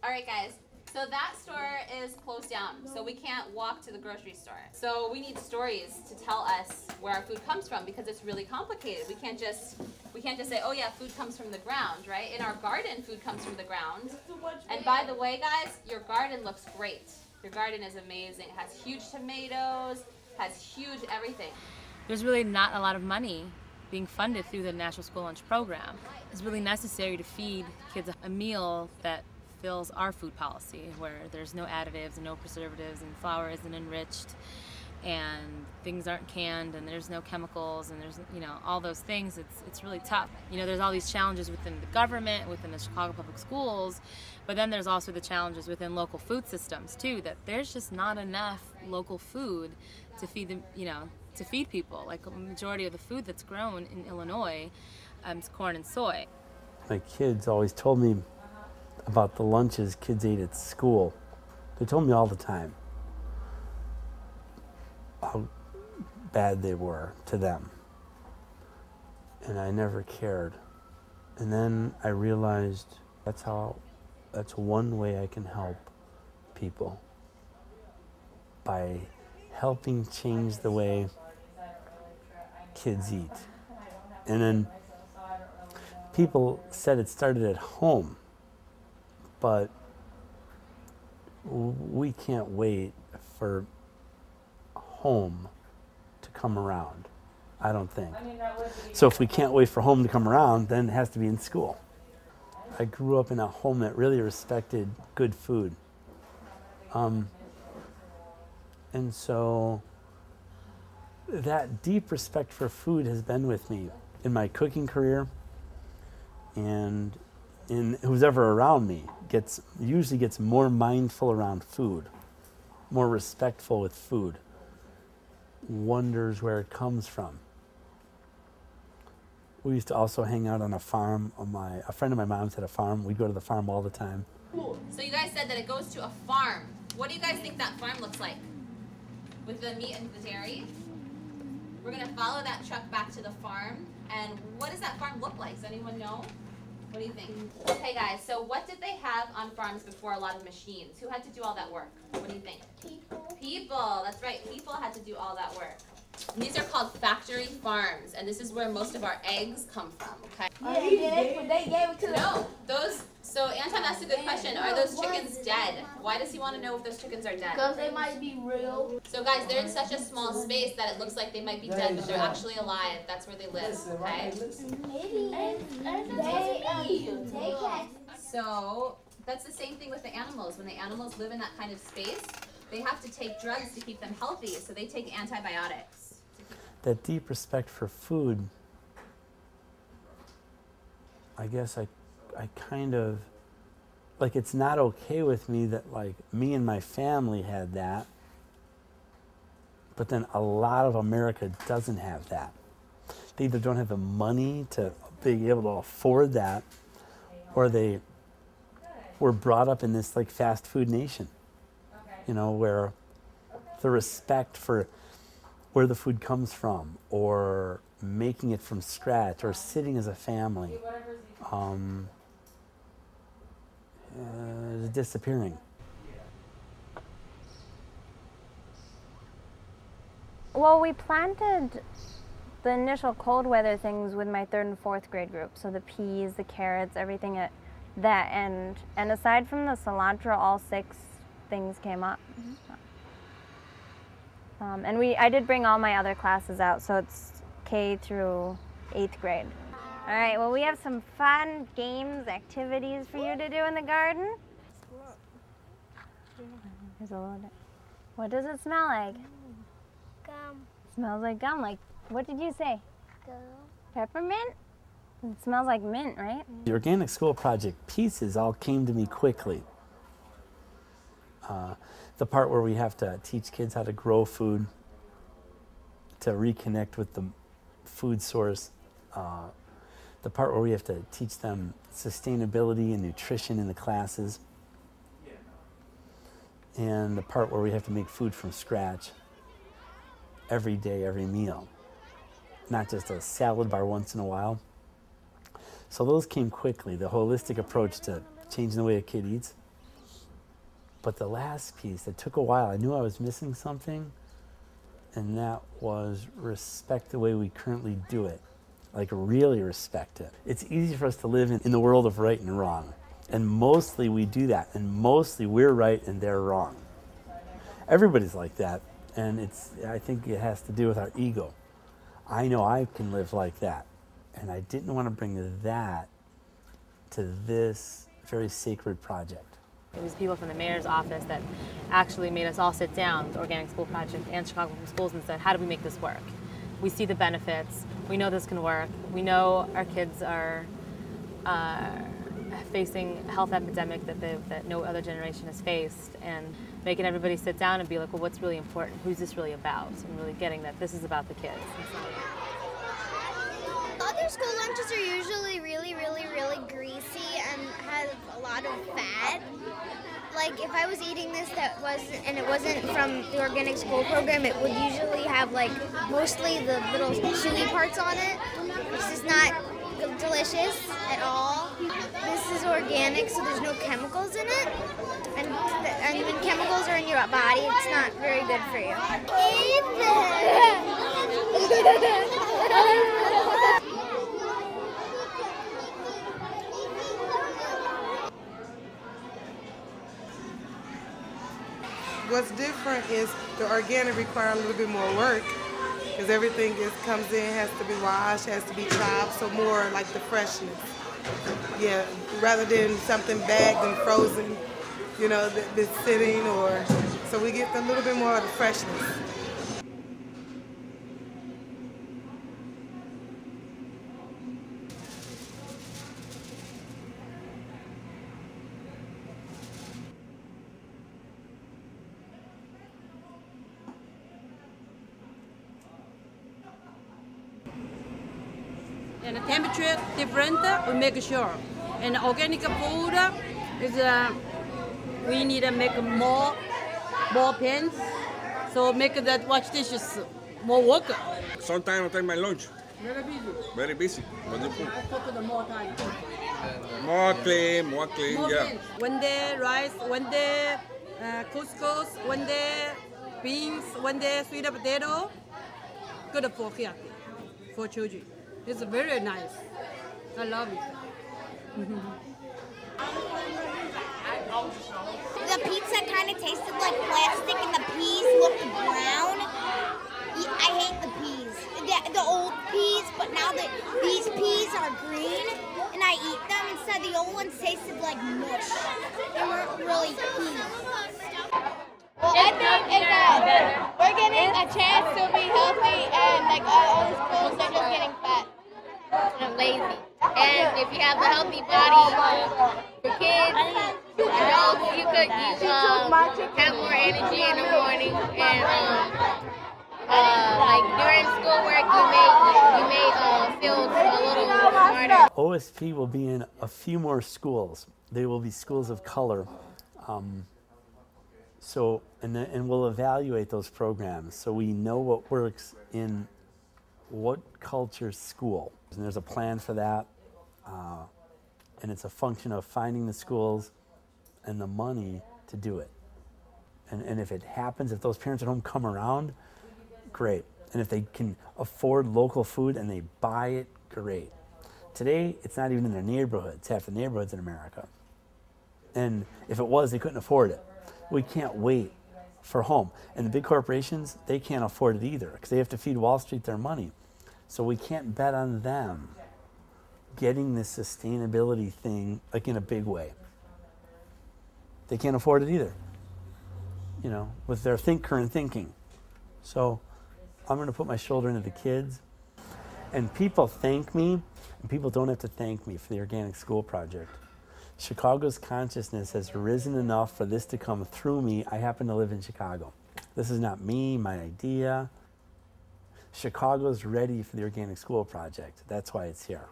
All right, guys. So that store is closed down, so we can't walk to the grocery store. So we need stories to tell us where our food comes from because it's really complicated. We can't just say, oh yeah, food comes from the ground, right? In our garden, food comes from the ground. And by the way, guys, your garden looks great. Your garden is amazing. It has huge tomatoes, has huge everything. There's really not a lot of money being funded through the National School Lunch Program. It's really necessary to feed kids a meal that fills our food policy, where there's no additives and no preservatives and flour isn't enriched and things aren't canned and there's no chemicals and there's, all those things. It's really tough. There's all these challenges within the government, within the Chicago Public Schools, but then there's also the challenges within local food systems too, that there's just not enough local food to feed them, to feed people. Like a majority of the food that's grown in Illinois is corn and soy. My kids always told me about the lunches kids ate at school. They told me all the time how bad they were to them. And I never cared. And then I realized that's one way I can help people, by helping change the way kids eat. And then people said it started at home. But we can't wait for home to come around, I don't think. So if we can't wait for home to come around, then it has to be in school. I grew up in a home that really respected good food. And so that deep respect for food has been with me in my cooking career, and who's ever around me usually gets more mindful around food, more respectful with food, wonders where it comes from. We used to also hang out on a farm. A friend of my mom's had a farm. We'd go to the farm all the time. Cool. So you guys said that it goes to a farm. What do you guys think that farm looks like? With the meat and the dairy? We're gonna follow that truck back to the farm. And what does that farm look like? Does anyone know? What do you think? Okay, guys, so what did they have on farms before? A lot of machines. Who had to do all that work? What do you think? People. People, that's right. People had to do all that work. And these are called factory farms, and this is where most of our eggs come from, okay? Yeah, they did, but they gave it to No, so Anton asked a good question. Are those chickens dead? Why does he want to know if those chickens are dead? Because they might be real. So guys, they're in such a small space that it looks like they might be dead, but they're actually alive. That's where they live, okay? So that's the same thing with the animals. When the animals live in that kind of space, they have to take drugs to keep them healthy, so they take antibiotics. That deep respect for food, I guess I kind of, like, it's not okay with me that, like, me and my family had that, but then a lot of America doesn't have that. They either don't have the money to be able to afford that, or they were brought up in this, like, fast food nation, where the respect for where the food comes from, or making it from scratch, or sitting as a family, is disappearing. Well, we planted the initial cold weather things with my 3rd and 4th grade group. So the peas, the carrots, everything at that end. And aside from the cilantro, all 6 things came up. And I did bring all my other classes out, so it's K through 8th grade. All right, well, we have some fun games, activities for you to do in the garden. There's a little bit. What does it smell like? Gum. It smells like gum. Like, what did you say? Gum. Peppermint? It smells like mint, right? The organic school project pieces all came to me quickly. The part where we have to teach kids how to grow food, to reconnect with the food source, the part where we have to teach them sustainability and nutrition in the classes, and the part where we have to make food from scratch every day, every meal, not just a salad bar once in a while. So those came quickly, the holistic approach to changing the way a kid eats. But the last piece, it took a while. I knew I was missing something, and that was respect the way we currently do it. Like really respect it. It's easy for us to live in the world of right and wrong. And mostly we do that, and mostly we're right and they're wrong. Everybody's like that, and I think it has to do with our ego. I know I can live like that, and I didn't want to bring that to this very sacred project. It was people from the mayor's office that actually made us all sit down with the Organic School Project and Chicago Public Schools and said, how do we make this work? We see the benefits. We know this can work. We know our kids are facing a health epidemic that no other generation has faced, and making everybody sit down and be like, well, what's really important? Who's this really about? And really getting that this is about the kids. Other school lunches are usually really greasy and have a lot of fat. Like if I was eating this and it wasn't from the organic school program, it would usually have like mostly the little chewy parts on it, which is not delicious at all. This is organic, so there's no chemicals in it. And when chemicals are in your body, it's not very good for you. What's different is the organic require a little bit more work because everything comes in, has to be washed, has to be chopped, so more like the freshness. Yeah, rather than something bagged and frozen, you know, that's sitting so we get a little bit more of the freshness. And the temperature different, we make sure. And organic food is we need to make more pans, so make that wash dishes more work. Sometimes I take my lunch. Very busy. Very busy. Wonderful. I took the more time. More clean, More yeah. beans. One day rice, one day couscous, one day beans, one day sweet potato. Good for healthy, for children. It's very nice. I love it. The pizza kind of tasted like plastic and the peas looked brown. I hate the peas. The old peas, but now these peas are green and I eat them instead. The old ones tasted like mush. They weren't really peas. Well, I think we're getting a chance to be healthy, and like all the schools are just getting fat and lazy. And if you have a healthy body for kids, adults, you have more energy in the morning, and like during schoolwork, you may feel a little smarter. OSP will be in a few more schools. They will be schools of color. And we'll evaluate those programs so we know what works in what culture school. And there's a plan for that, and it's a function of finding the schools and the money to do it. And if it happens, if those parents at home come around, great. And if they can afford local food and they buy it, great. Today, it's not even in their neighborhoods, half the neighborhoods in America. And if it was, they couldn't afford it. We can't wait for home. And the big corporations, they can't afford it either because they have to feed Wall Street their money. So we can't bet on them getting this sustainability thing like in a big way. They can't afford it either, you know, with their current thinking. So I'm going to put my shoulder into the kids. And people thank me, and people don't have to thank me for the Organic School Project. Chicago's consciousness has risen enough for this to come through me. I happen to live in Chicago. This is not me, my idea. Chicago's ready for the Organic School Project. That's why it's here.